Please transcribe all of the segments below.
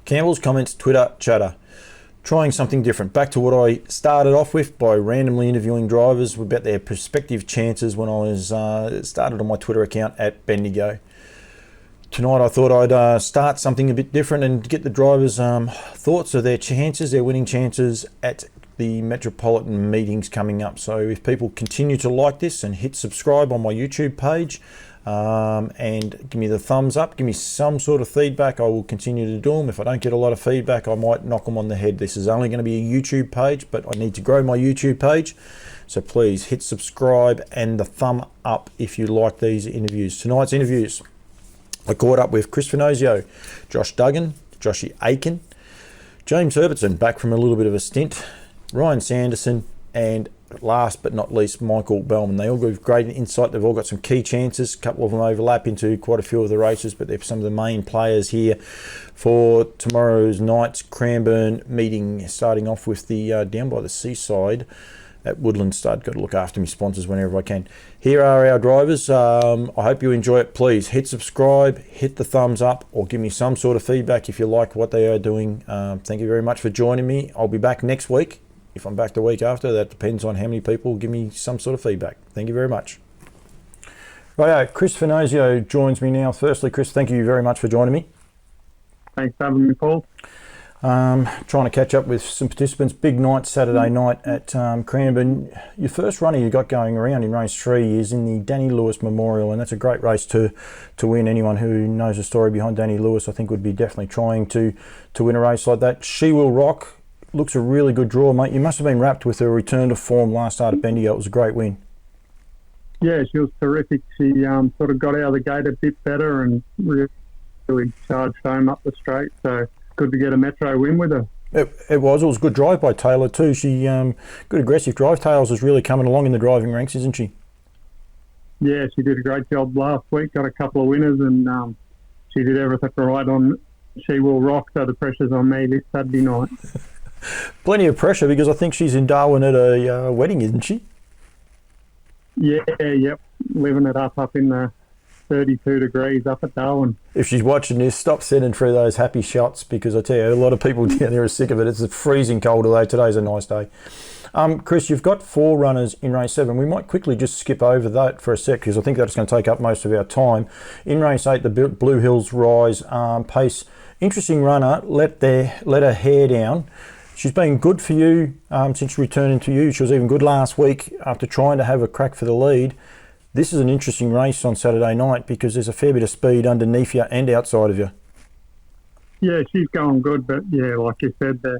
Campbells comments, Twitter, chatter. Trying something different. Back to what I started off with by randomly interviewing drivers about their prospective chances when I was started on my Twitter account at Bendigo. Tonight I thought I'd start something a bit different and get the drivers' thoughts of their chances, their winning chances at the Metropolitan meetings coming up. So if people continue to like this and hit subscribe on my YouTube page, and give me the thumbs up, give me some sort of feedback, I will continue to do them. If I don't get a lot of feedback, I might knock them on the head. This is only going to be a YouTube page, but I need to grow my YouTube page. So please hit subscribe and the thumb up if you like these interviews. Tonight's interviews, I caught up with Chris Finozio, Josh Duggan, Joshy Aiken, James Herbertson, back from a little bit of a stint, Ryan Sanderson, and last but not least, Michael Bellman. They all give great insight. They've all got some key chances. A couple of them overlap into quite a few of the races, but they're some of the main players here for tomorrow's night's Cranbourne meeting, starting off with the down by the seaside at Woodland Stud. Got to look after my sponsors whenever I can. Here are our drivers. I hope you enjoy it. Please hit subscribe, hit the thumbs up, or give me some sort of feedback if you like what they are doing. Thank you very much for joining me. I'll be back next week. If I'm back the week after, that depends on how many people give me some sort of feedback. Thank you very much. Righto, Chris Finozio joins me now. Firstly, Chris, thank you very much for joining me. Thanks for having me, Paul. Trying to catch up with some participants. Big night Saturday night at Cranbourne. Your first runner you got going around in race 3 is in the Danny Lewis Memorial, and that's a great race to win. Anyone who knows the story behind Danny Lewis, I think, would be definitely trying to win a race like that. She Will Rock looks a really good draw, mate. You must have been wrapped with her return to form last start at Bendigo. It was a great win. Yeah, she was terrific. She sort of got out of the gate a bit better and really charged home up the straight. So good to get a Metro win with her. It was a good drive by Taylor too. She good aggressive drive. Tails is really coming along in the driving ranks, isn't she? Yeah, she did a great job last week. Got a couple of winners, and she did everything right on She Will Rock. So the pressure's on me this Saturday night. Plenty of pressure because I think she's in Darwin at a wedding, isn't she? Yeah, yep. Living it up in the 32 degrees up at Darwin. If she's watching this, stop sending through those happy shots, because I tell you, a lot of people down there are sick of it. It's a freezing cold, although today's a nice day. Chris, you've got 4 runners in race 7. We might quickly just skip over that for a sec, because I think that's going to take up most of our time. In race 8, the Blue Hills Rise pace. Interesting runner, let her hair down. She's been good for you since returning to you. She was even good last week after trying to have a crack for the lead. This is an interesting race on Saturday night because there's a fair bit of speed underneath you and outside of you. Yeah, she's going good, but yeah, like you said, the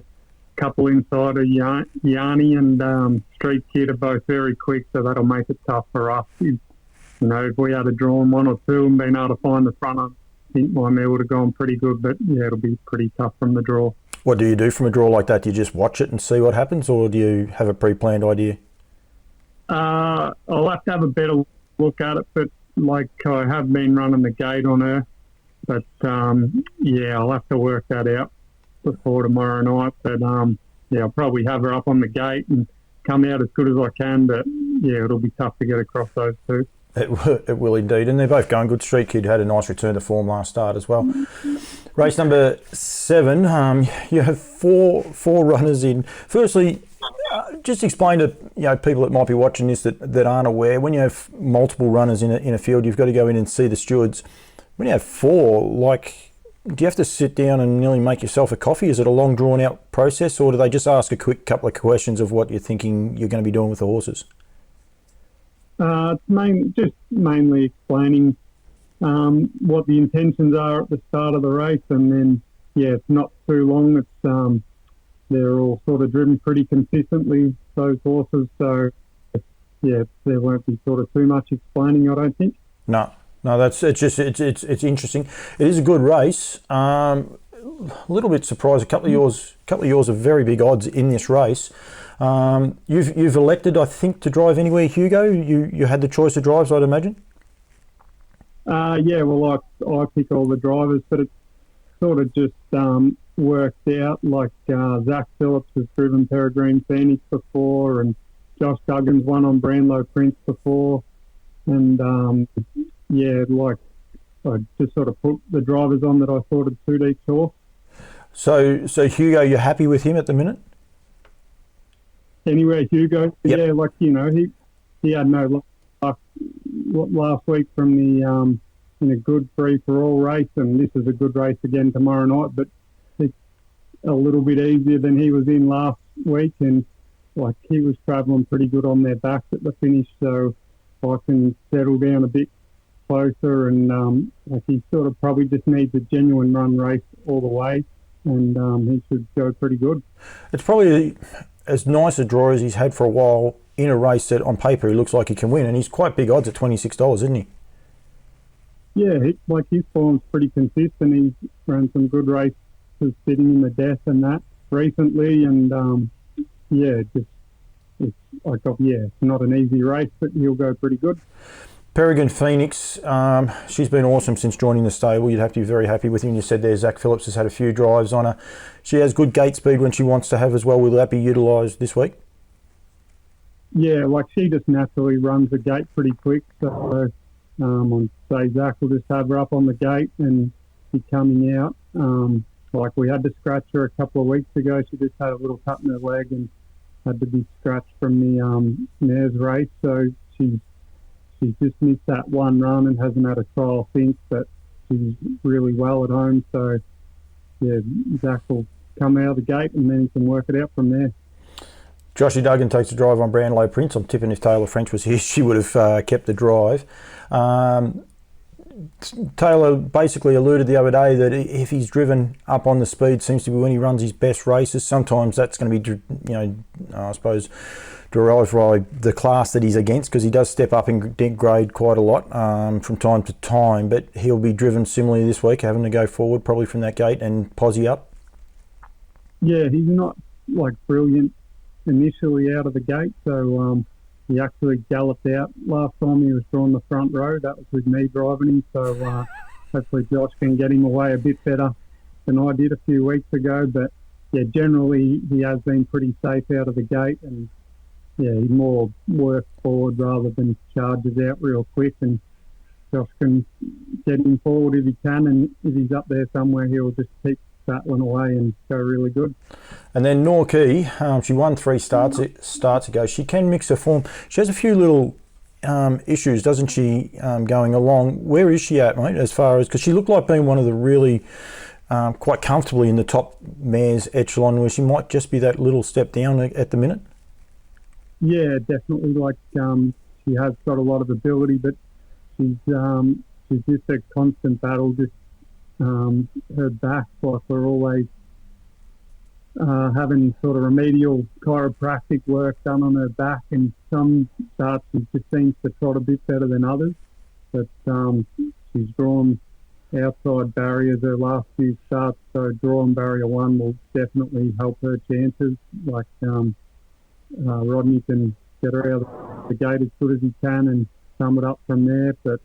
couple inside of Yanni and Street Kid are both very quick, so that'll make it tough for us. If we had drawn 1 or 2 and been able to find the front, I think my mare would have gone pretty good, but yeah, it'll be pretty tough from the draw. What do you do from a draw like that? Do you just watch it and see what happens, or do you have a pre-planned idea? I'll have to have a better look at it, but like I have been running the gate on her. But yeah, I'll have to work that out before tomorrow night. But yeah, I'll probably have her up on the gate and come out as good as I can. But yeah, it'll be tough to get across those two. It will indeed, and they're both going good. Street Kid had a nice return to form last start as well. Race number 7, you have four runners in. Firstly, just explain to people that might be watching this that aren't aware. When you have multiple runners in a field, you've got to go in and see the stewards. When you have 4, do you have to sit down and nearly make yourself a coffee? Is it a long, drawn-out process, or do they just ask a quick couple of questions of what you're thinking you're going to be doing with the horses? Just mainly explaining what the intentions are at the start of the race, and then yeah, it's not too long. It's they're all sort of driven pretty consistently, those horses. So yeah, there won't be sort of too much explaining, I don't think. No, it's interesting. It is a good race. A little bit surprised. A couple of yours are very big odds in this race. You've elected, I think, to drive anywhere, Hugo. You had the choice of drives, I'd imagine. Yeah, well, I pick all the drivers, but it's sort of just worked out. Like Zach Phillips has driven Peregrine Phoenix before, and Josh Duggan's won on Brownlow Prince before, and yeah, like I just sort of put the drivers on that I thought would suit each horse. So Hugo, you're happy with him at the minute? Anyway, Hugo, Yep. yeah, like, he had no luck last week from the in a good free-for-all race, and this is a good race again tomorrow night, but it's a little bit easier than he was in last week, and like he was travelling pretty good on their backs at the finish, so I can settle down a bit closer, and like he sort of probably just needs a genuine run race all the way, and he should go pretty good. It's probably as nice a draw as he's had for a while in a race that on paper he looks like he can win, and he's quite big odds at $26, isn't he? Yeah, like his form's pretty consistent. He's run some good races sitting in the death and that recently, and it's not an easy race, but he'll go pretty good. Peregrine Phoenix, she's been awesome since joining the stable. You'd have to be very happy with him. You said there Zach Phillips has had a few drives on her. She has good gate speed when she wants to have as well. Will that be utilised this week? Yeah, like she just naturally runs the gate pretty quick. So I'd say Zach will just have her up on the gate and be coming out. Like we had to scratch her a couple of weeks ago. She just had a little cut in her leg and had to be scratched from the mares race. So she's just missed that one run and hasn't had a trial since, but she's really well at home. So, yeah, Zach will come out of the gate and then he can work it out from there. Joshy Duggan takes a drive on Brownlow Prince. I'm tipping if Taylor French was here, she would have kept the drive. Taylor basically alluded the other day that if he's driven up on the speed, seems to be when he runs his best races. Sometimes that's going to be, I suppose, derived by the class that he's against, because he does step up in grade quite a lot from time to time. But he'll be driven similarly this week, having to go forward probably from that gate and posse up. Yeah, he's not like brilliant initially out of the gate, so he actually galloped out last time he was drawn the front row. That was with me driving him, so hopefully Josh can get him away a bit better than I did a few weeks ago. But yeah, generally he has been pretty safe out of the gate, and yeah, he more works forward rather than charges out real quick, and Josh can get him forward if he can, and if he's up there somewhere he'll just keep battling away and go really good. And then Norquay, she won 3 starts ago. She can mix her form. She has a few little issues, doesn't she, going along. Where is she at, mate, as far as... Because she looked like being one of the really quite comfortably in the top mares echelon, where she might just be that little step down at the minute. Yeah, definitely. Like she has got a lot of ability, but she's just a constant battle. Just her back, like we're always having sort of remedial chiropractic work done on her back, and some starts she just seems to trot a bit better than others. But she's drawn outside barriers her last few starts, so drawing barrier 1 will definitely help her chances. Like Rodney can get her out of the gate as good as he can and sum it up from there, but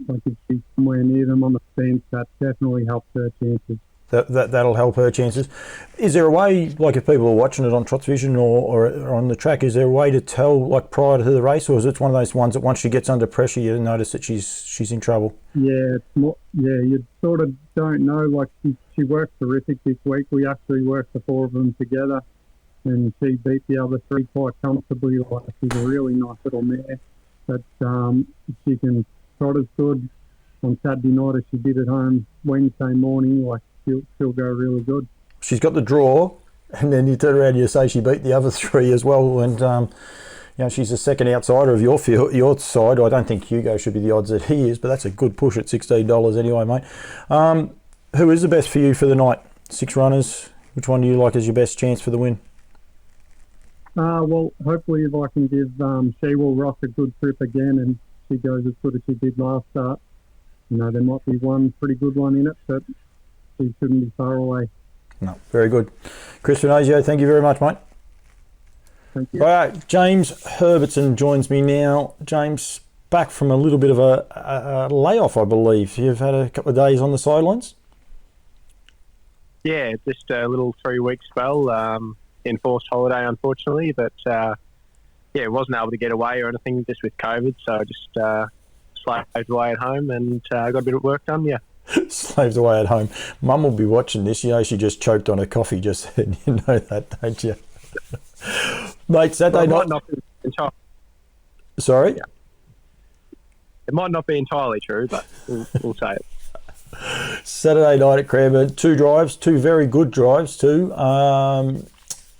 like if she's somewhere near them on the fence, that definitely helps her chances. That'll help her chances. Is there a way, like if people are watching it on Trots Vision or on the track, is there a way to tell, like prior to the race, or is it one of those ones that once she gets under pressure you notice that she's in trouble? Yeah, it's more, yeah, you sort of don't know. Like she worked terrific this week. We actually worked the 4 of them together, and she beat the other 3 quite comfortably. Like she's a really nice little mare. But she can trot as good on Saturday night as she did at home Wednesday morning. Like she'll go really good. She's got the draw, and then you turn around and you say she beat the other 3 as well, and she's the second outsider of your side. I don't think Hugo should be the odds that he is, but that's a good push at $16 anyway, mate. Who is the best for you for the night? 6 runners. Which one do you like as your best chance for the win? Well, hopefully if I can give She Will Rock a good trip again and she goes as good as she did last start, there might be one pretty good one in it, but she shouldn't be far away. No, very good. Chris Finazio, thank you very much, mate. Thank you. All right, James Herbertson joins me now. James, back from a little bit of a layoff, I believe. You've had a couple of days on the sidelines? Yeah, just a little 3-week spell. Enforced holiday, unfortunately, but wasn't able to get away or anything just with COVID, so I just slaved away at home and got a bit of work done. Yeah. Slaved away at home. Mum will be watching this. You know, she just choked on her coffee just then. You know that, don't you? Mate, Saturday Well, it night. might not be entirely, Sorry? yeah. It might not be entirely true, but we'll say it. Saturday night at Cranbourne. 2 drives, 2 very good drives too.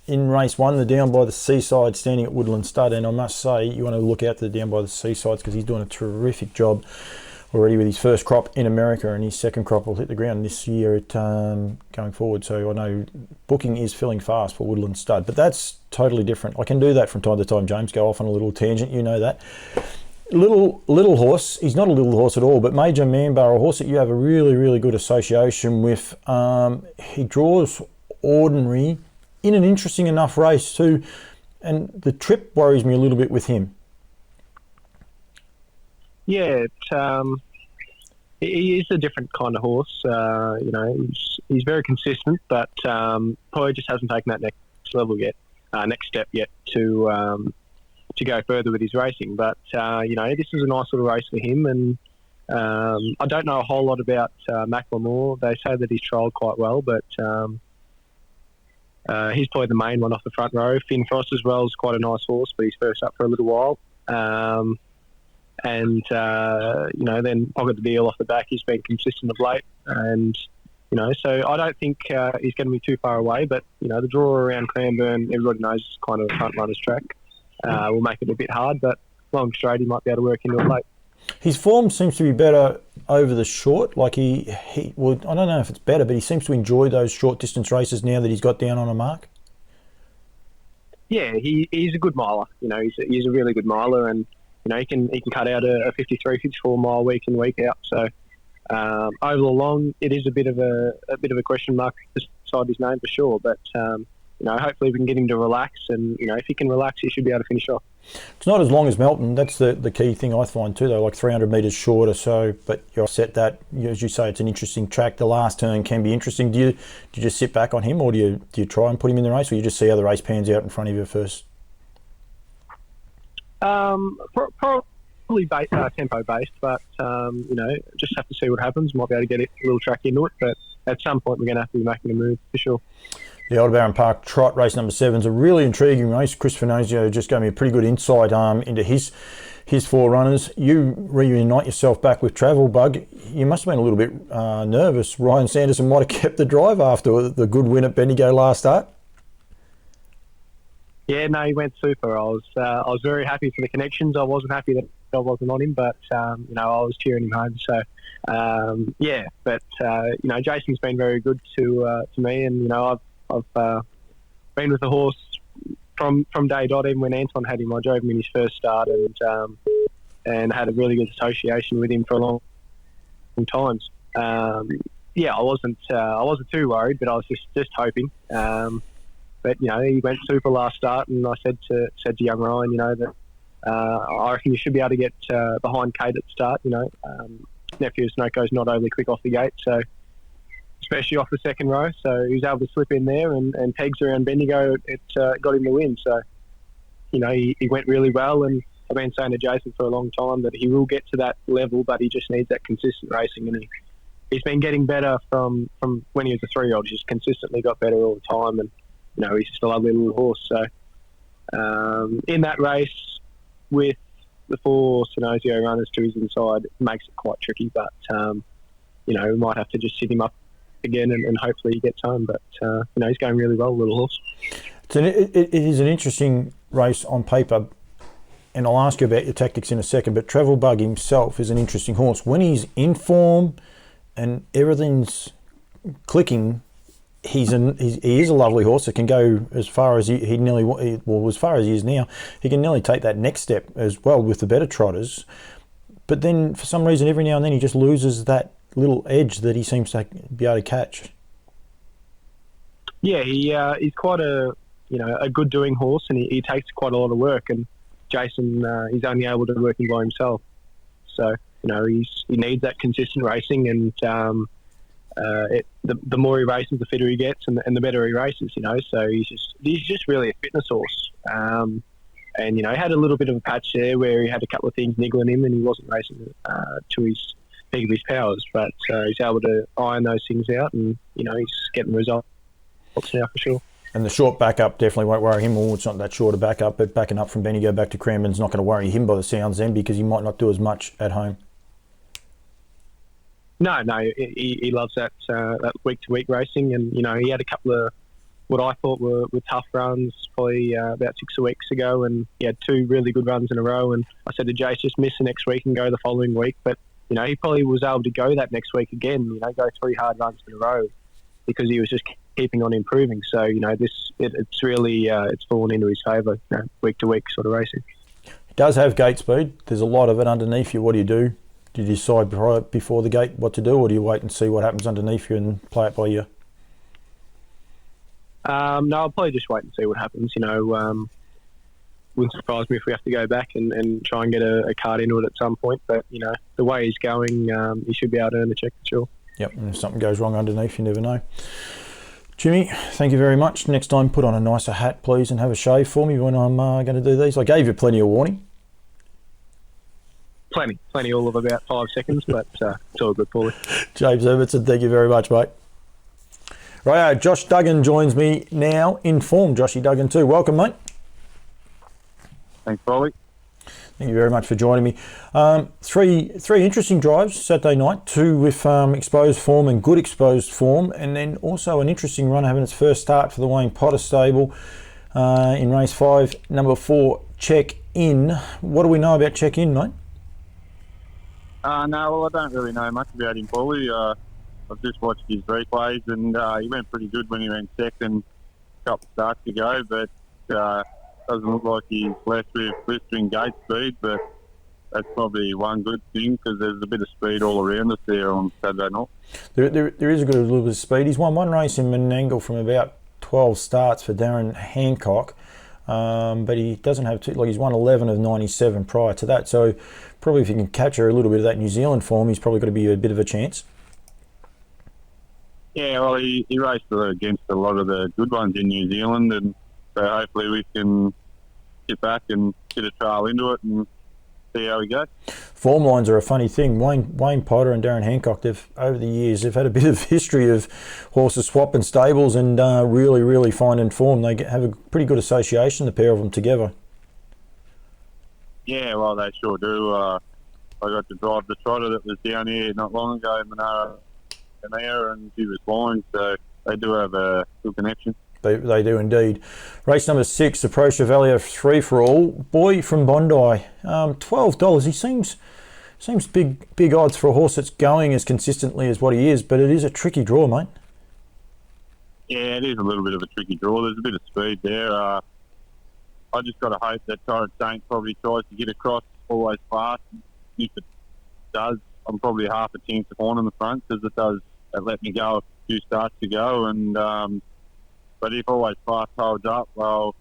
In race 1, the Down by the Seaside standing at Woodland Stud. And I must say, you want to look out to the Down by the Seasides because he's doing a terrific job already with his first crop in America, and his second crop will hit the ground this year going forward. So I know booking is filling fast for Woodland Stud, but that's totally different. I can do that from time to time, James, go off on a little tangent, you know that. Little horse, he's not a little horse at all, but Major Manbar, a horse that you have a really, really good association with. He draws ordinary in an interesting enough race too, and the trip worries me a little bit with him. Yeah, he is a different kind of horse. You know, he's very consistent, but probably just hasn't taken that next level yet, next step yet to go further with his racing. But you know, this is a nice little race for him, and I don't know a whole lot about Macklemore. They say that he's trialled quite well, but he's probably the main one off the front row. Finn Frost as well is quite a nice horse, but he's first up for a little while. And you know, then Pocket the Deal off the back. He's been consistent of late, and you know, so I don't think he's going to be too far away. But you know, the draw around Cranbourne, everybody knows it's kind of a front runner's track. Will make it a bit hard, but long straight he might be able to work into it late. His form seems to be better over the short. Like he well, I don't know if it's better, but he seems to enjoy those short distance races now that he's got down on a mark. Yeah, he's a good miler. You know, he's a really good miler, and you know, he can cut out a 53, 54 mile week in, week out. So over the long, it is a bit of a question mark beside his name for sure. But you know, hopefully we can get him to relax, and you know, if he can relax, he should be able to finish off. It's not as long as Melton. That's the key thing I find too, though. Like 300 metres shorter. So, but you offset that, as you say, it's an interesting track. The last turn can be interesting. Do you just sit back on him, or do you try and put him in the race, or you just see how the race pans out in front of you first? Probably tempo based, but you know, just have to see what happens. Might be able to get a little track into it, but at some point we're going to have to be making a move for sure. The Aldebaran Park Trot race number 7 is a really intriguing race. Chris Finozio just gave me a pretty good insight into his 4 runners. You reunite yourself back with Travel Bug. You must have been a little bit nervous. Ryan Sanderson might have kept the drive after the good win at Bendigo last start. Yeah, no, he went super. I was very happy for the connections. I wasn't happy that I wasn't on him, but you know, I was cheering him home. So yeah, but you know, Jason's been very good to me, and you know, I've been with the horse from day dot. Even when Anton had him, I drove him in his first start, and had a really good association with him for a long times. Yeah, I wasn't too worried, but I was just hoping. But you know, he went super last start, and I said to young Ryan, you know, that I reckon you should be able to get behind Kate at the start. You know, nephew Snoko's not overly quick off the gate, so especially off the second row. So he was able to slip in there, and pegs around Bendigo, it got him the win. So you know, he went really well, and I've been saying to Jason for a long time that he will get to that level, but he just needs that consistent racing, and he's been getting better from when he was a 3-year-old. He's just consistently got better all the time, and you know, he's just a lovely little horse. So in that race with the 4 Sinozio runners to his inside, it makes it quite tricky, but you know, we might have to just sit him up again and hopefully he gets home. But you know, he's going really well, little horse. It is an interesting race on paper, and I'll ask you about your tactics in a second, but Travel Bug himself is an interesting horse. When he's in form and everything's clicking, he is a lovely horse that can go as far as as far as he is now. He can nearly take that next step as well with the better trotters. But then for some reason, every now and then he just loses that little edge that he seems to be able to catch. Yeah, he's quite a good doing horse, and he takes quite a lot of work. And Jason, he's only able to work him by himself. So you know, he needs that consistent racing, and the more he races, the fitter he gets, and the better he races. You know, so he's just really a fitness horse. And you know, he had a little bit of a patch there where he had a couple of things niggling him, and he wasn't racing to his peak of his powers, but he's able to iron those things out, and he's getting results now for sure. And the short backup definitely won't worry him. Well, it's not that short a backup, but backing up from Bendigo back to Cranbourne's not going to worry him by the sounds then, because he might not do as much at home. No, he loves that week-to-week racing, and he had a couple of what I thought were tough runs probably about 6 weeks ago, and he had 2 really good runs in a row. And I said to Jace, just miss the next week and go the following week. But he probably was able to go that next week again. Go 3 hard runs in a row because he was just keeping on improving. So it's really it's fallen into his favour, week-to-week sort of racing. It does have gate speed. There's a lot of it underneath you. What do you do? Do you decide before the gate what to do, or do you wait and see what happens underneath you and play it by ear? No, I'll probably just wait and see what happens. Wouldn't surprise me if we have to go back and try and get a card into it at some point. But, the way he's going, he should be able to earn the check for sure. Yep, and if something goes wrong underneath, you never know. Jimmy, thank you very much. Next time, put on a nicer hat, please, and have a shave for me when I'm going to do these. I gave you plenty of warning. Plenty, all of about 5 seconds, but it's all good, Paulie. James Everton, thank you very much, mate. Right, Josh Duggan joins me now in form. Joshy Duggan too. Welcome, mate. Thanks, Paulie. Thank you very much for joining me. Three interesting drives Saturday night, 2 with exposed form and good exposed form, and then also an interesting run having its first start for the Wayne Potter stable in race 5, number 4, Check In. What do we know about Check In, mate? No, well, I don't really know much about him, Paulie. I've just watched his replays, and he went pretty good when he ran second a couple of starts ago, but doesn't look like he's left with blistering gate speed, but that's probably one good thing because there's a bit of speed all around us there on Saturday night. There is a good little bit of speed. He's won one race in Menangle from about 12 starts for Darren Hancock, but he doesn't have he's won 11 of 97 prior to that, so probably if he can capture a little bit of that New Zealand form, he's probably got to be a bit of a chance. Yeah, well, he raced against a lot of the good ones in New Zealand, and so hopefully we can get back and get a trail into it and see how we go. Form lines are a funny thing. Wayne Potter and Darren Hancock, over the years, they've had a bit of history of horses swapping stables and really finding form. They have a pretty good association, the pair of them together. Yeah, well, they sure do. I got to drive the trotter that was down here not long ago in Monaro, and he was blind, so they do have a good connection. They do indeed. Race number 6, the Pro Chevalier 3 for all. Boy from Bondi, $12. He seems big odds for a horse that's going as consistently as what he is, but it is a tricky draw, mate. Yeah, it is a little bit of a tricky draw. There's a bit of speed there. I just got to hope that Torrid Saint probably tries to get across always fast. If it does, I'm probably half a chance of on in the front because it let me go a few starts to go, and but if always fast holds up, well,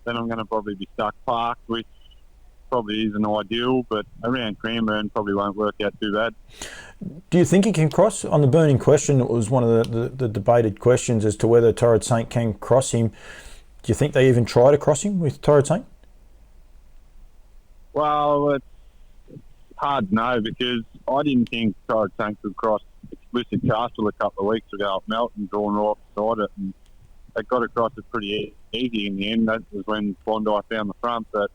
then I'm going to probably be stuck parked, which probably isn't ideal, but around Cranbourne probably won't work out too bad. Do you think he can cross? On the burning question, it was one of the debated questions as to whether Torrid Saint can cross him. Do you think they even try to cross him with Torrid Saint? Well, it's hard to know because I didn't think Torrid Saint could cross Explicit Castle a couple of weeks ago at Melton, drawn right beside it, and they got across it pretty easy in the end. That was when Bondi found the front, but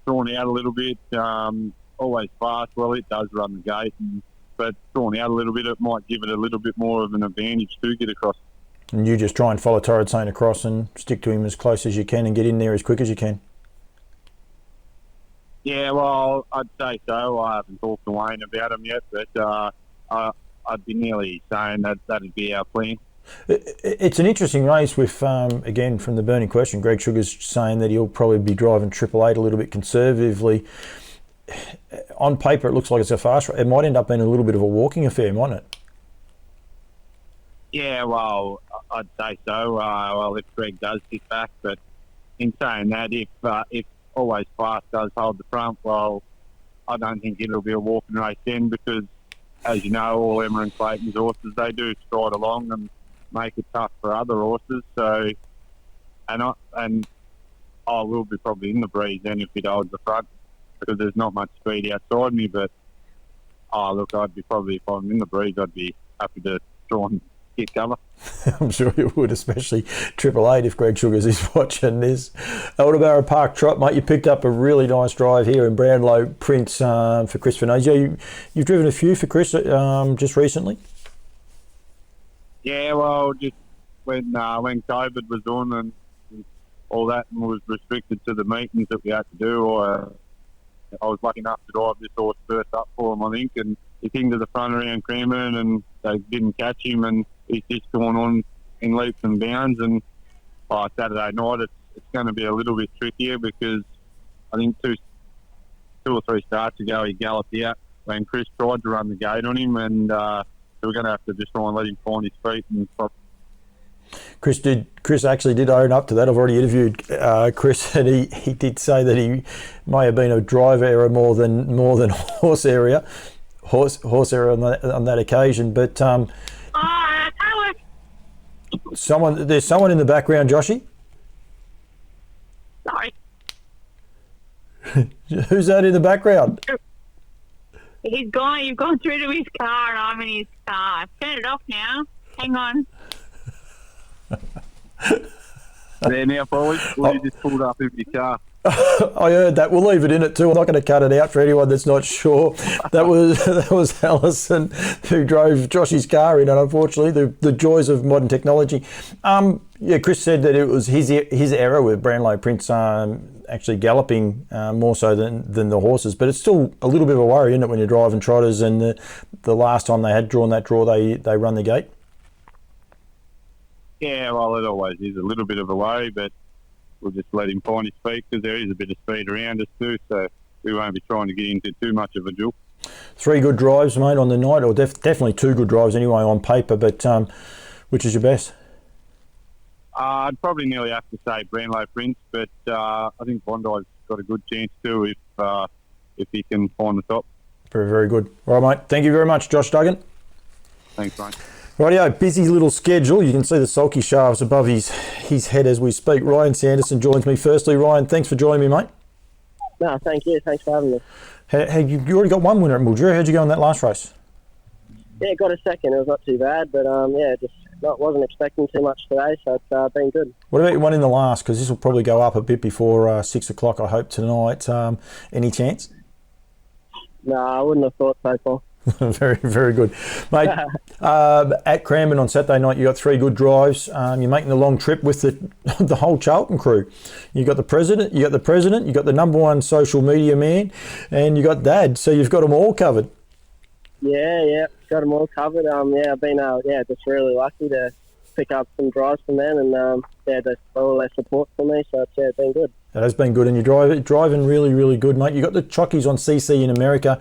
drawn out a little bit, always fast. Well, it does run the gate, but drawn out a little bit, it might give it a little bit more of an advantage to get across. And you just try and follow Torrid Saint across and stick to him as close as you can and get in there as quick as you can. Yeah, well, I'd say so. I haven't talked to Wayne about him yet, but I'd be nearly saying that'd be our plan. It's an interesting race with, again, from the burning question, Greg Sugar's saying that he'll probably be driving Triple Eight a little bit conservatively. On paper, it looks like it's a fast race. It might end up being a little bit of a walking affair, mightn't it? Yeah, well, I'd say so. Well, if Greg does sit back, but in saying that, if Always Fast does hold the front, well, I don't think it'll be a walking race then because, as you know, all Emma and Clayton's horses, they do stride along and make it tough for other horses. So, and I will be probably in the breeze then if it holds the front because there's not much speed outside me. But Oh, look, I'd be probably, if I'm in the breed, I'd be happy to try and get cover. I'm sure you would, especially Triple Eight if Greg Sugars is watching this. Aldebarra Park Trot, mate, you picked up a really nice drive here in Brownlow Prince for Chris Venezia. You've driven a few for Chris just recently? Yeah, well, just when COVID was on and all that and was restricted to the meetings that we had to do, I was lucky enough to drive this horse first up for him, I think, and he came to the front around Cranbourne and they didn't catch him, and he's just gone on in leaps and bounds. And Saturday night it's going to be a little bit trickier because I think two or three starts ago he galloped out when Chris tried to run the gate on him, and so we're going to have to just try and let him find his feet. And Chris actually did own up to that. I've already interviewed Chris, and he did say that he may have been a drive error more than horse error on that occasion. But there's someone in the background, Joshy. Sorry. Who's that in the background? You've gone through to his car and I'm in his car. I've turned it off now. Hang on. there now, boys. We just pulled up in your car. I heard that. We'll leave it in it too. I'm not going to cut it out for anyone that's not sure. That was Alison who drove Joshy's car in, and unfortunately, the joys of modern technology. Chris said that it was his error with Brownlow Prince actually galloping more so than the horses, but it's still a little bit of a worry, isn't it, when you're driving trotters and the last time they had drawn that draw, they run the gate. Yeah, well, it always is a little bit of a worry, but we'll just let him find his feet because there is a bit of speed around us too, so we won't be trying to get into too much of a duel. 3 good drives, mate, on the night, or definitely 2 good drives anyway on paper, but which is your best? I'd probably nearly have to say Brownlow Prince, but I think Bondi's got a good chance too if he can find the top. Very, very good. All right, mate. Thank you very much, Josh Duggan. Thanks, mate. Rightio, busy little schedule. You can see the sulky shafts above his head as we speak. Ryan Sanderson joins me. Firstly, Ryan, thanks for joining me, mate. No, thank you. Thanks for having me. Hey, you already got one winner at Mildura. How'd you go in that last race? Yeah, got a second. It was not too bad, but wasn't expecting too much today, so it's been good. What about your one in the last? Because this will probably go up a bit before 6 o'clock, I hope, tonight. Any chance? No, I wouldn't have thought so far. Very, very good. Mate, at Cranbourne on Saturday night, you got 3 good drives. You're making the long trip with the whole Charlton crew. You got the president, you got the number 1 social media man, and you got Dad. So you've got them all covered. Yeah, got them all covered. I've been just really lucky to pick up some drives from them, and that's all their support for me. So it's been good. That has been good, and you're driving really, really good, mate. You got the chockies on CC in America.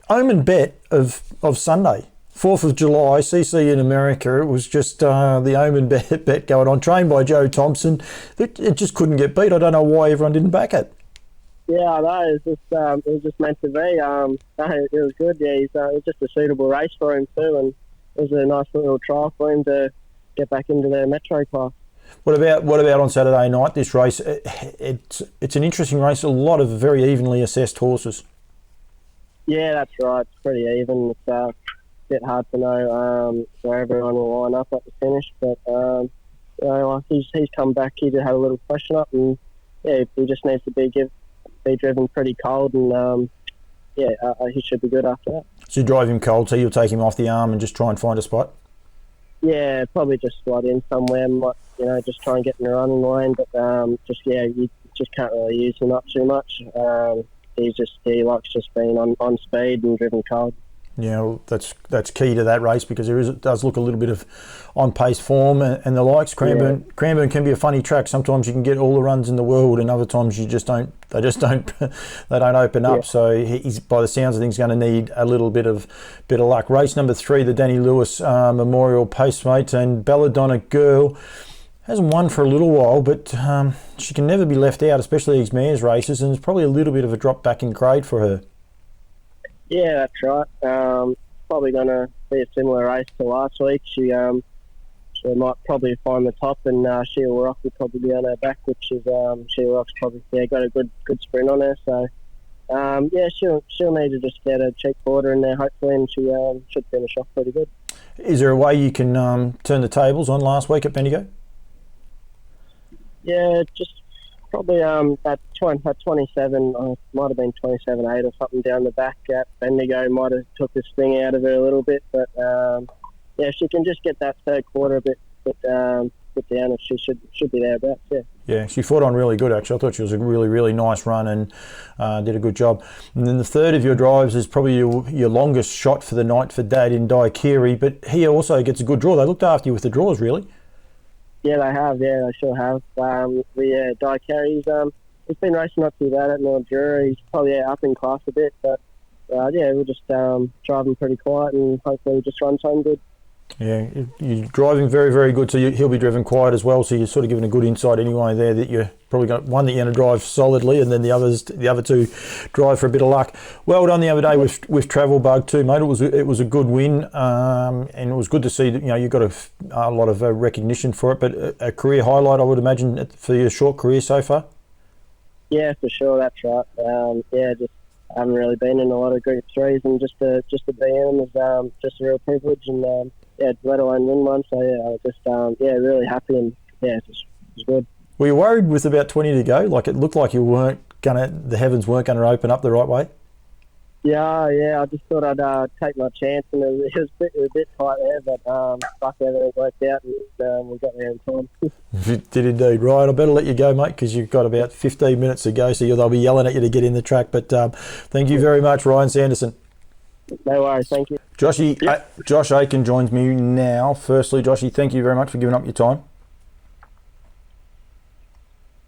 Omen bet of Sunday, 4th of July, CC in America. It was just the Omen bet going on, trained by Joe Thompson. It just couldn't get beat. I don't know why everyone didn't back it. Yeah, I know. It was just meant to be. It was good. Yeah, it was just a suitable race for him too, and it was a nice little trial for him to get back into the Metro class. What about on Saturday night? This race, it's an interesting race. A lot of very evenly assessed horses. Yeah, that's right. It's pretty even. It's a bit hard to know where everyone will line up at the finish, but he's come back. He did have a little freshen up, and he just needs to be driven pretty cold, and he should be good after that. So you drive him cold, so you'll take him off the arm and just try and find a spot? Yeah, probably just slide in somewhere, just try and get in the running lane, but you just can't really use him up too much. He likes just being on speed and driven cold. Yeah, well, that's key to that race because it does look a little bit of on-pace form and the likes. Cranbourne can be a funny track. Sometimes you can get all the runs in the world, and other times you just don't. They don't open up. So he's, by the sounds of things, going to need a little bit of luck. Race number 3, the Danny Lewis Memorial Pacemate, and Belladonna Girl hasn't won for a little while, but she can never be left out, especially these mares races, and it's probably a little bit of a drop back in grade for her. Yeah, that's right. Probably going to be a similar race to last week. She might probably find the top, and Sheila Rock will probably be on her back, which is Sheila Rock's probably got a good sprint on her. So Yeah, she'll need to just get a cheap quarter in there, hopefully, and she should finish off pretty good. Is there a way you can turn the tables on last week at Bendigo? Yeah, just probably that 27, might have been 27.8 or something down the back at Bendigo might have took the sting out of her a little bit, but yeah, if she can just get that third quarter a bit down, she should be thereabouts. Yeah. Yeah, she fought on really good actually. I thought she was a really, really nice run and did a good job. And then the third of your drives is probably your longest shot for the night for Dad in Daikiri, but he also gets a good draw. They looked after you with the draws, really. Yeah, they have. Yeah, they sure have. Daikiri's he's been racing not too bad at Mildura. He's probably up in class a bit, but yeah, we'll just drive him pretty quiet and hopefully he just runs home good. Yeah, you're driving very, very good, so he'll be driven quiet as well, so you're sort of giving a good insight anyway there that you're probably going one that you're going to drive solidly and then the other two drive for a bit of luck. Well done the other day with Travel Bug too, mate. It was a good win, and it was good to see that you got a lot of recognition for it, but a career highlight I would imagine for your short career so far. Yeah, for sure, that's right. Yeah, just haven't really been in a lot of Group 3s, and just to be in them is just a real privilege, and yeah, let alone win one. So yeah, I was just really happy, and yeah, it was good. Were you worried with about 20 to go? Like it looked like the heavens weren't gonna open up the right way. Yeah. I just thought I'd take my chance, and it was a bit tight there, but luck everything worked out, and we got there in time. You did indeed. Right, I better let you go, mate, because you've got about 15 minutes to go, so they'll be yelling at you to get in the track. But thank you very much, Ryan Sanderson. No worries, thank you. Josh Aiken joins me now. Firstly, Joshy, thank you very much for giving up your time.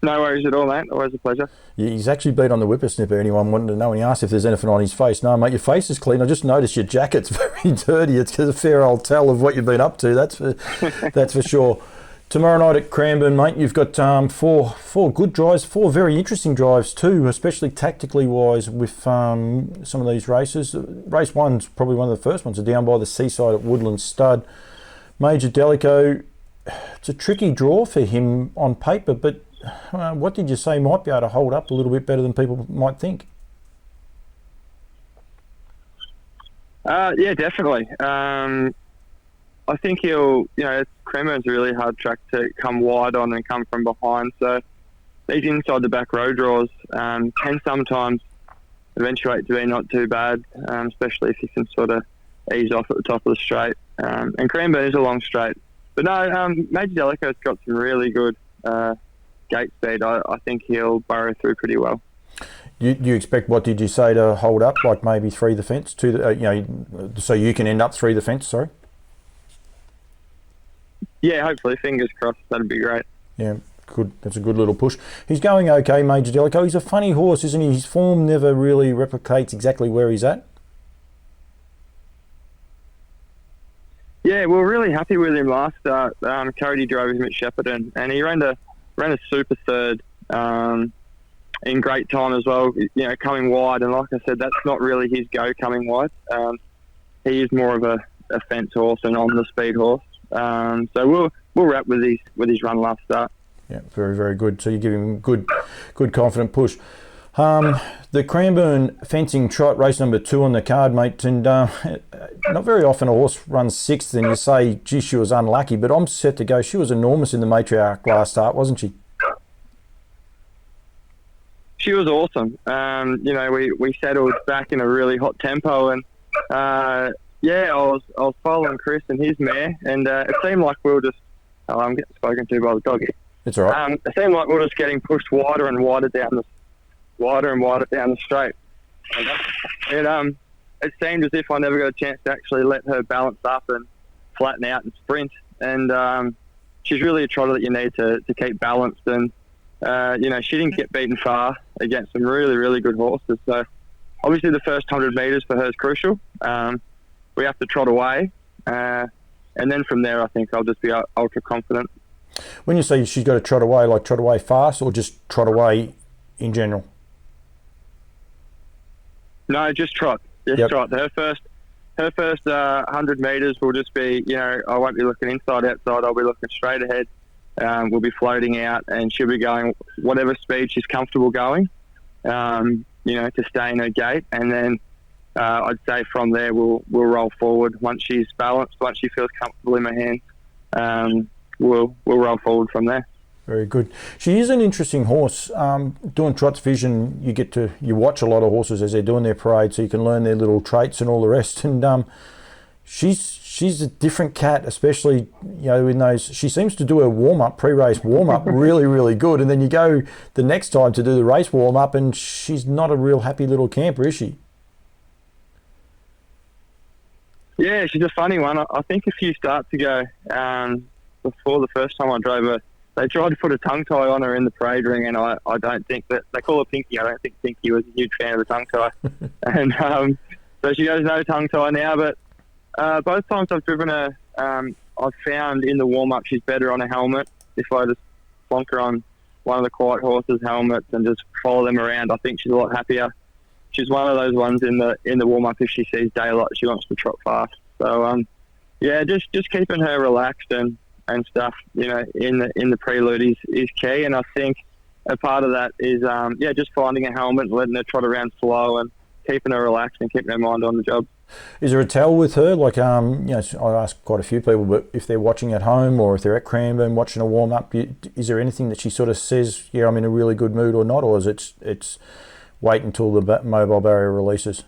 No worries at all, mate. Always a pleasure. Yeah, he's actually been on the whippersnipper. Anyone wanting to know? And he asked if there's anything on his face. No, mate, your face is clean. I just noticed your jacket's very dirty. It's a fair old tell of what you've been up to. That's for sure. Tomorrow night at Cranbourne, mate, you've got four good drives, four very interesting drives too, especially tactically wise with some of these races. Race one's probably one of the first ones, down by the seaside at Woodland Stud. Major Delico, it's a tricky draw for him on paper, but what did you say might be able to hold up a little bit better than people might think? Yeah, definitely. I think Cranbourne's a really hard track to come wide on and come from behind. So these inside the back row draws can sometimes eventuate to be not too bad, especially if you can sort of ease off at the top of the straight. And Cranbourne is a long straight. But no, Major Delico's got some really good gate speed. I think he'll burrow through pretty well. You expect, what did you say, to hold up, like maybe three the fence, so you can end up three the fence, sorry? Yeah, hopefully, fingers crossed, that'd be great. Yeah, good. That's a good little push. He's going okay, Major Delico. He's a funny horse, isn't he? His form never really replicates exactly where he's at. Yeah, we were really happy with him last start. Cody drove him at Shepparton, and he ran a super third in great time as well, coming wide. And like I said, that's not really his go, coming wide. He is more of a fence horse and on the speed horse. So we'll wrap with his run last start. Yeah, very, very good. So you give him good confident push. The Cranbourne fencing trot, race number 2 on the card, mate, and not very often a horse runs 6th and you say, gee, she was unlucky, but I'm set to go. She was enormous in the Matriarch last start, wasn't she? She was awesome. We settled back in a really hot tempo, and I was following Chris and his mare, and it seemed like we were just. Oh, I'm getting spoken to by the doggy. It's all right. It seemed like we were just getting pushed wider and wider down the straight. It seemed as if I never got a chance to actually let her balance up and flatten out and sprint. And she's really a trotter that you need to keep balanced. And she didn't get beaten far against some really, really good horses. So obviously the first 100 metres for her is crucial. We have to trot away, and then from there I think I'll just be ultra confident. When you say she's got to trot away fast, or just trot away in general? No, just trot. Trot. Her first 100 metres will just be, I won't be looking inside, outside. I'll be looking straight ahead. We'll be floating out, and she'll be going whatever speed she's comfortable going. to stay in her gate, and then I'd say from there we'll roll forward. Once she's balanced, once she feels comfortable in my hands, we'll roll forward from there. Very good. She is an interesting horse. Doing Trot's Vision, you watch a lot of horses as they're doing their parade, so you can learn their little traits and all the rest. And she's a different cat, especially in those. She seems to do her pre-race warm up really, really good, and then you go the next time to do the race warm up, and she's not a real happy little camper, is she? Yeah, she's a funny one. I think a few starts ago, before the first time I drove her, they tried to put a tongue tie on her in the parade ring, and I don't think that they call her Pinky. I don't think Pinky was a huge fan of the tongue tie, and so she goes no tongue tie now. But both times I've driven her, I've found in the warm up she's better on a helmet. If I just plonk her on one of the quiet horses' helmets and just follow them around, I think she's a lot happier. She's one of those ones in the warm up. If she sees daylight, she wants to trot fast. So just keeping her relaxed and stuff, in the prelude is key. And I think a part of that is just finding a helmet and letting her trot around slow and keeping her relaxed and keeping her mind on the job. Is there a tell with her? Like, I ask quite a few people, but if they're watching at home or if they're at Cranbourne watching a warm up, is there anything that she sort of says, yeah, I'm in a really good mood or not, or is it's wait until the mobile barrier releases?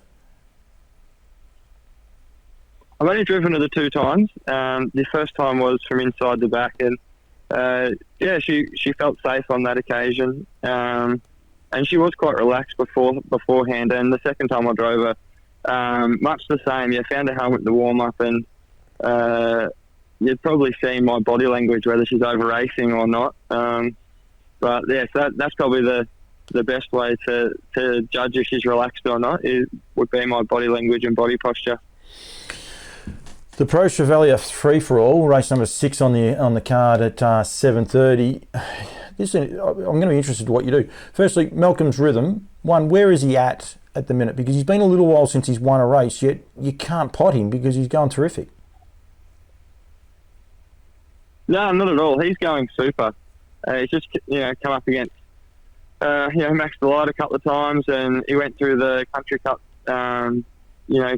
I've only driven her the 2 times. The first time was from inside the back, and she felt safe on that occasion, and she was quite relaxed beforehand. And the second time I drove her, much the same. Yeah, found a helmet in the warm up, and you'd probably see my body language whether she's over racing or not. But yeah, so that's probably the best way to judge if she's relaxed or not would be my body language and body posture. The Pro Chevalier Free for All, race number 6 on the card at 7:30. I'm going to be interested in what you do. Firstly, Malcolm's Rhythm. One, where is he at the minute? Because he's been a little while since he's won a race, yet you can't pot him because he's going terrific. No, not at all. He's going super. He's just come up against Max Delight a couple of times, and he went through the Country Cup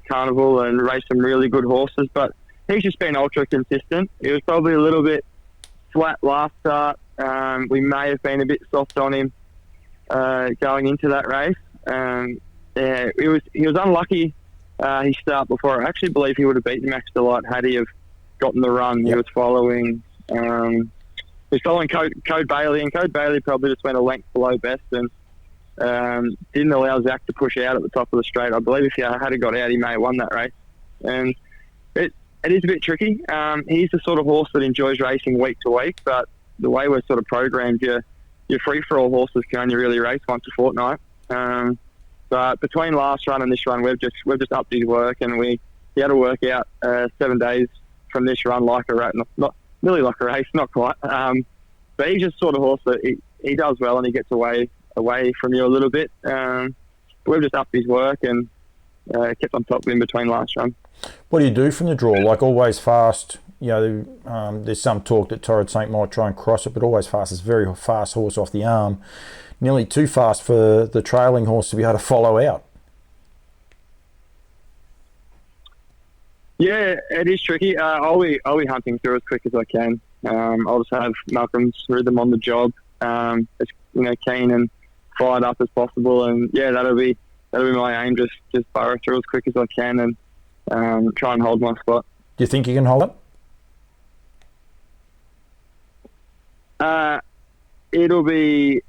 carnival and raced some really good horses, but he's just been ultra consistent. He was probably a little bit flat last start. We may have been a bit soft on him going into that race. He was unlucky his start before. I actually believe he would have beaten Max Delight had he have gotten the run. Yep. He was following Code Bailey, and Code Bailey probably just went a length below best and didn't allow Zach to push out at the top of the straight. I believe if he had got out, he may have won that race. And it is a bit tricky. He's the sort of horse that enjoys racing week to week, but the way we're sort of programmed, your free-for-all horses can only really race once a fortnight. But between last run and this run, we've just upped his work, and he had to work out 7 days from this run like a race, not really like a race, not quite. But he's just sort of horse that he does well and he gets away from you a little bit. We've just upped his work and kept on top of him between last run. What do you do from the draw? Like Always Fast, there's some talk that Torrid Saint might try and cross it, but Always Fast is a very fast horse off the arm. Nearly too fast for the trailing horse to be able to follow out. Yeah, it is tricky. I'll be hunting through as quick as I can. I'll just have Malcolm's Rhythm on the job, as keen and fired up as possible, and that'll be my aim. Just burrow through as quick as I can and try and hold my spot. Do you think you can hold it? It'll be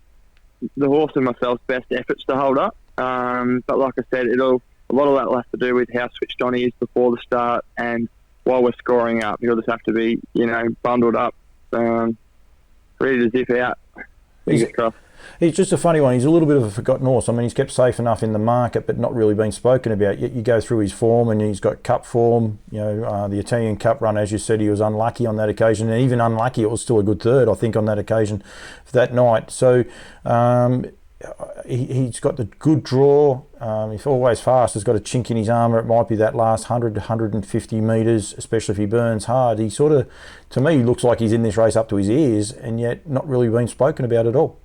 the horse and myself's best efforts to hold up. But like I said, a lot of that will have to do with how switched on he is before the start, and while we're scoring up, he'll just have to be bundled up, ready to zip out. Fingers crossed. He's just a funny one. He's a little bit of a forgotten horse. I mean, he's kept safe enough in the market, but not really been spoken about. Yet you go through his form, and he's got cup form. The Italian Cup run, as you said, he was unlucky on that occasion, and even unlucky, it was still a good third, I think, on that occasion for that night. So he's got the good draw. If Always Fast has got a chink in his armour, it might be that last 100 to 150 metres, especially if he burns hard. He sort of, to me, looks like he's in this race up to his ears, and yet not really been spoken about at all.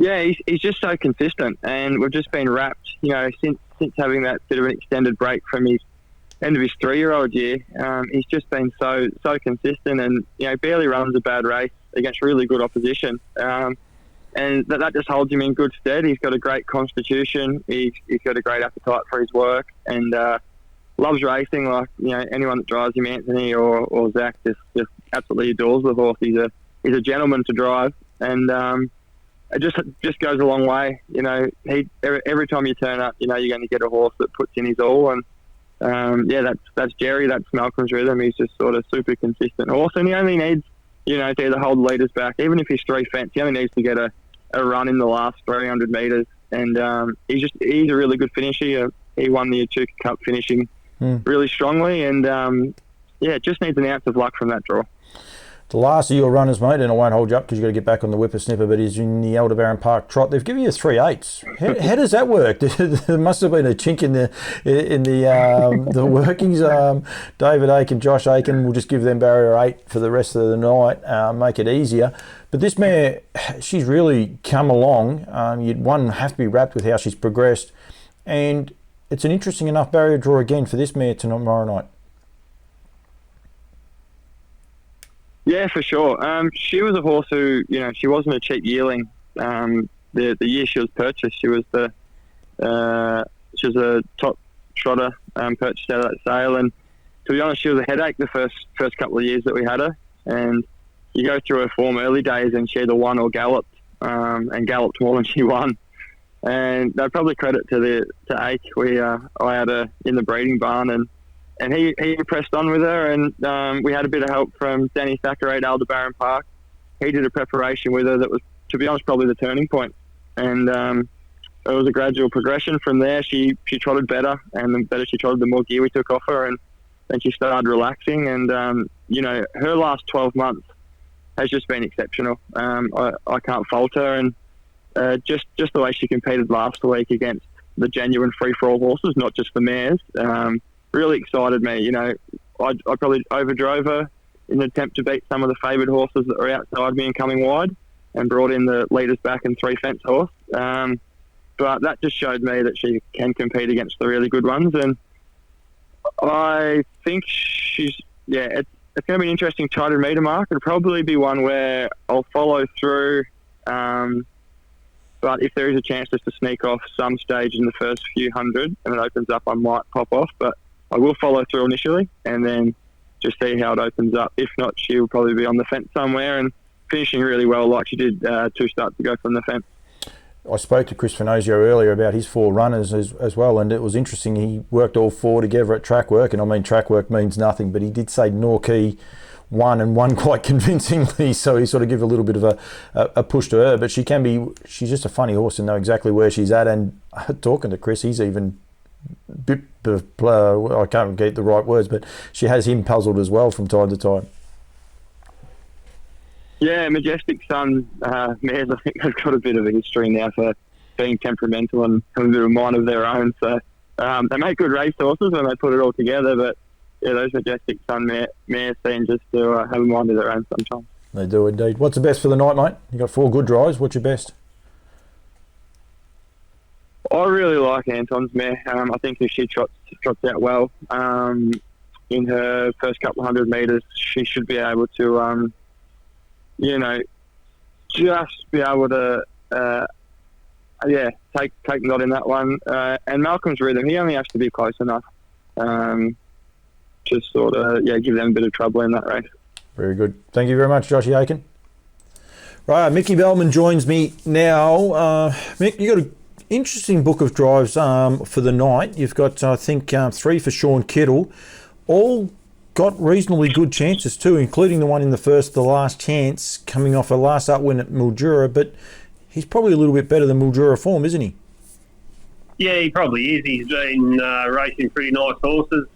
Yeah, he's just so consistent, and we've just been wrapped, since having that bit of an extended break from his end of his 3-year-old year. He's just been so consistent, and barely runs a bad race against really good opposition. And that just holds him in good stead. He's got a great constitution. He's got a great appetite for his work, and loves racing. Like anyone that drives him, Anthony or Zach, just absolutely adores the horse. He's a gentleman to drive, and it just goes a long way. Every time you turn up, you're going to get a horse that puts in his all, and that's Jerry. That's Malcolm's rhythm. He's just sort of super consistent horse, and he only needs to either hold the leaders back. Even if he's 3 fence, he only needs to get a run in the last 300 metres, and he's a really good finisher. He won the Echuca Cup finishing really strongly, and just needs an ounce of luck from that draw. The last of your runners, mate, and I won't hold you up because you've got to get back on the whippersnipper, but is in the Aldebaran Park Trot. They've given you 3/8. How does that work? There must have been a chink in the workings. David Aiken, Josh Aiken, will just give them barrier 8 for the rest of the night, make it easier. But this mare, she's really come along. You'd have to be wrapped with how she's progressed, and it's an interesting enough barrier draw again for this mare tomorrow night. Yeah, for sure. She was a horse who, she wasn't a cheap yearling. The year she was purchased, she was a top trotter purchased out of that sale. And to be honest, she was a headache the first couple of years that we had her. And you go through her form early days, and she either won or galloped, and galloped more than she won. And no, probably credit to Ake. I had her in the breeding barn, and he pressed on with her, and we had a bit of help from Danny Thackeray at Aldebaran Park. He did a preparation with her that was, to be honest, probably the turning point. And it was a gradual progression from there. She trotted better, and the better she trotted, the more gear we took off her, and then she started relaxing. And, her last 12 months has just been exceptional. I can't fault her, and just the way she competed last week against the genuine free-for-all horses, not just the mares, really excited me. I probably overdrove her in an attempt to beat some of the favoured horses that were outside me and coming wide, and brought in the leaders back and 3 fence horse. But that just showed me that she can compete against the really good ones, and I think it's going to be an interesting chartered meter mark. It'll probably be one where I'll follow through, but if there is a chance just to sneak off some stage in the first few hundred and it opens up, I might pop off, but I will follow through initially and then just see how it opens up. If not, she'll probably be on the fence somewhere and finishing really well like she did 2 starts ago from the fence. I spoke to Chris Finozio earlier about his 4 runners as well, and it was interesting. He worked all 4 together at track work, and I mean track work means nothing, but he did say Norquay won quite convincingly, so he sort of gave a little bit of a push to her. But she's just a funny horse and know exactly where she's at. And talking to Chris, he's even I can't get the right words, but she has him puzzled as well from time to time. Yeah, Majestic Sun mares, I think they've got a bit of a history now for being temperamental and having a bit of a mind of their own. So they make good race horses when they put it all together, but yeah, those Majestic Sun mares seem just to have a mind of their own sometimes. They do indeed. What's the best for the night, mate? You got 4 good drives. What's your best? I really like Anton's mare. I think if she trots out well in her first couple of 100 metres, she should be able to, just be able to, take not in that one. And Malcolm's rhythm, he only has to be close enough. Just sort of, give them a bit of trouble in that race. Very good. Thank you very much, Joshy Aiken. Right, Mickey Bellman joins me now. Mick, you got an interesting book of drives for the night. You've got, I think, 3 for Sean Kittle. All got reasonably good chances too, including the one in the last chance, coming off a last up win at Mildura. But he's probably a little bit better than Mildura form, isn't he? Yeah, he probably is. He's been racing pretty nice horses.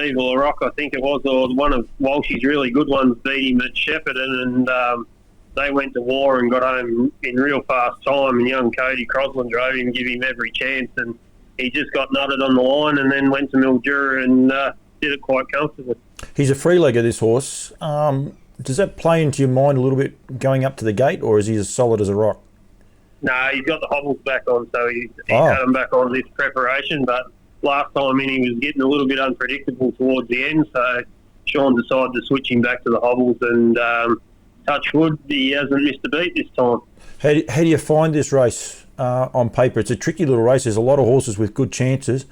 Eagle Rock, I think it was, or one of Walsh's really good ones, beat him at Shepparton, and they went to war and got home in real fast time, and young Cody Crosland drove him, give him every chance, and he just got nutted on the line and then went to Mildura and did it quite comfortably. He's a free-legger, this horse. Does that play into your mind a little bit going up to the gate, or is he as solid as a rock? No, he's got the hobbles back on, so he's had them back on this preparation. But last time in, he was getting a little bit unpredictable towards the end, so Sean decided to switch him back to the hobbles, and touch wood, he hasn't missed a beat this time. How do you find this race on paper? It's a tricky little race. There's a lot of horses with good chances.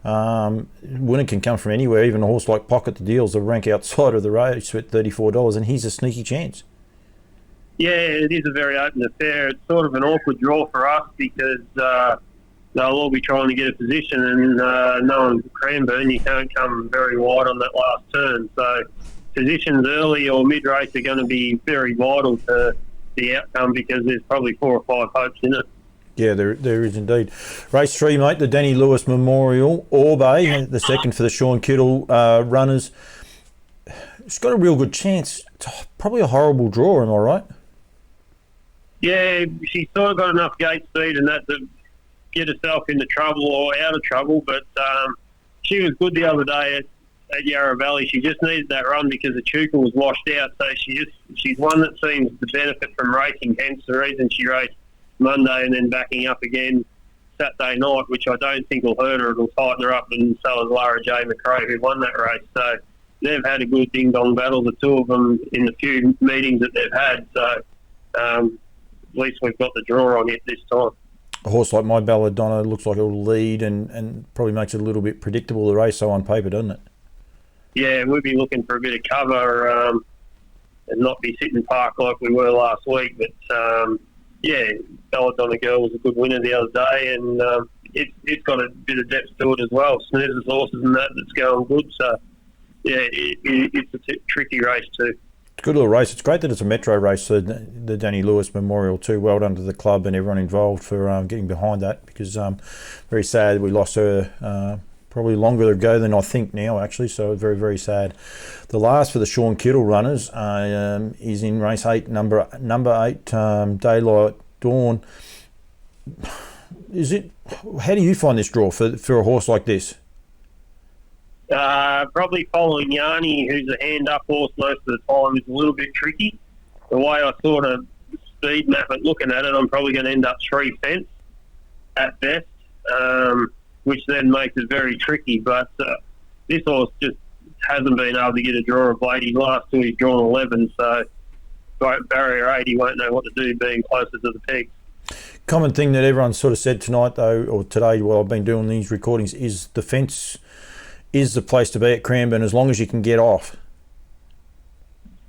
Winner can come from anywhere. Even a horse like Pocket the Deals, the rank outside of the race at $34, and he's a sneaky chance. Yeah, it is a very open affair. It's sort of an awkward draw for us because they'll all be trying to get a position, and knowing Cranbourne, you can't come very wide on that last turn. So positions early or mid-race are going to be very vital to the outcome because there's probably 4 or 5 hopes in it. Yeah, there is indeed. Race 3, mate, the Danny Lewis Memorial, Orbay, the second for the Sean Kittle runners. It's got a real good chance. It's probably a horrible draw, am I right? Yeah, she's sort of got enough gate speed and that to get herself into trouble or out of trouble, but she was good the other day at Yarra Valley. She just needed that run because the Chuka was washed out, so she's one that seems to benefit from racing, hence the reason she raced Monday and then backing up again Saturday night, which I don't think will hurt her. It'll tighten her up, and so has Lara J. McRae, who won that race. So they've had a good ding-dong battle, the two of them, in the few meetings that they've had. So at least we've got the draw on it this time. A horse like My Belladonna looks like it'll lead and probably makes it a little bit predictable, the race, so on paper, doesn't it? Yeah, we'll be looking for a bit of cover and not be sitting park like we were last week. But, yeah, Belladonna Girl was a good winner the other day, and it's got a bit of depth to it as well. Snoozer's horses and that's going good. So, yeah, it's a tricky race too. Good little race. It's great that it's a metro race, the Danny Lewis Memorial too. Well done to the club and everyone involved for getting behind that, because very sad we lost her probably longer ago than I think now, actually, so very, very sad. The last for the Sean Kittle runners is in race 8, number 8, Daylight Dawn. How do you find this draw for a horse like this? Probably following Yanni, who's a hand-up horse most of the time, is a little bit tricky. The way I sort of speed map it, looking at it, I'm probably going to end up 3 fence at best, which then makes it very tricky. But this horse just hasn't been able to get a draw of late. His last 2, he's drawn 11, so barrier 8, he won't know what to do being closer to the pegs. Common thing that everyone sort of said tonight, though, or today while I've been doing these recordings, is the fence is the place to be at Cranbourne as long as you can get off.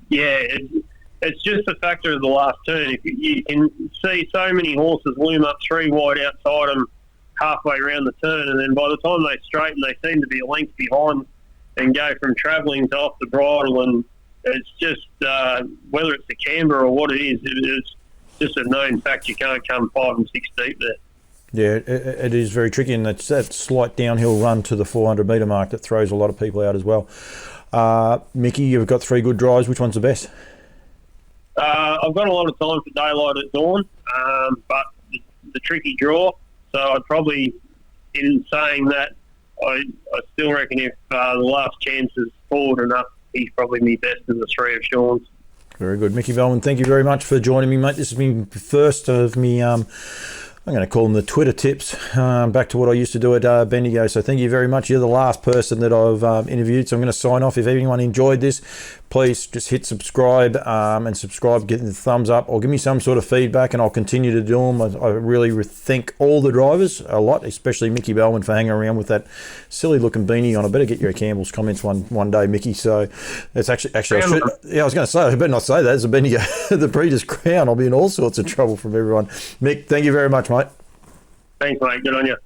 Yeah, it's just a factor of the last turn. If you can see so many horses loom up 3 wide outside them halfway around the turn, and then by the time they straighten, they seem to be a length behind and go from travelling to off the bridle, and it's just whether it's the camber or what it is, it's just a known fact you can't come 5 and 6 deep there. Yeah, it is very tricky, and it's that slight downhill run to the 400 metre mark that throws a lot of people out as well. Mickey, you've got 3 good drives. Which one's the best? I've got a lot of time for Daylight at Dawn, but the tricky draw. So I'd probably, in saying that, I still reckon if the last chance is forward enough, he's probably my best in the 3 of Sean's. Very good. Mickey Bellman, thank you very much for joining me, mate. This has been the first of me... I'm going to call them the Twitter tips, back to what I used to do at Bendigo. So thank you very much. You're the last person that I've interviewed, so I'm going to sign off. If anyone enjoyed this, please just hit subscribe and subscribe, get the thumbs up, or give me some sort of feedback, and I'll continue to do them. I really thank all the drivers a lot, especially Mickey Bellman for hanging around with that silly-looking beanie on. I better get your Campbells comments one day, Mickey. So it's actually I was going to say, I better not say that. It's a Bendigo, the Breeders' Crown. I'll be in all sorts of trouble from everyone. Mick, thank you very much, mate. Thanks, mate. Good on you.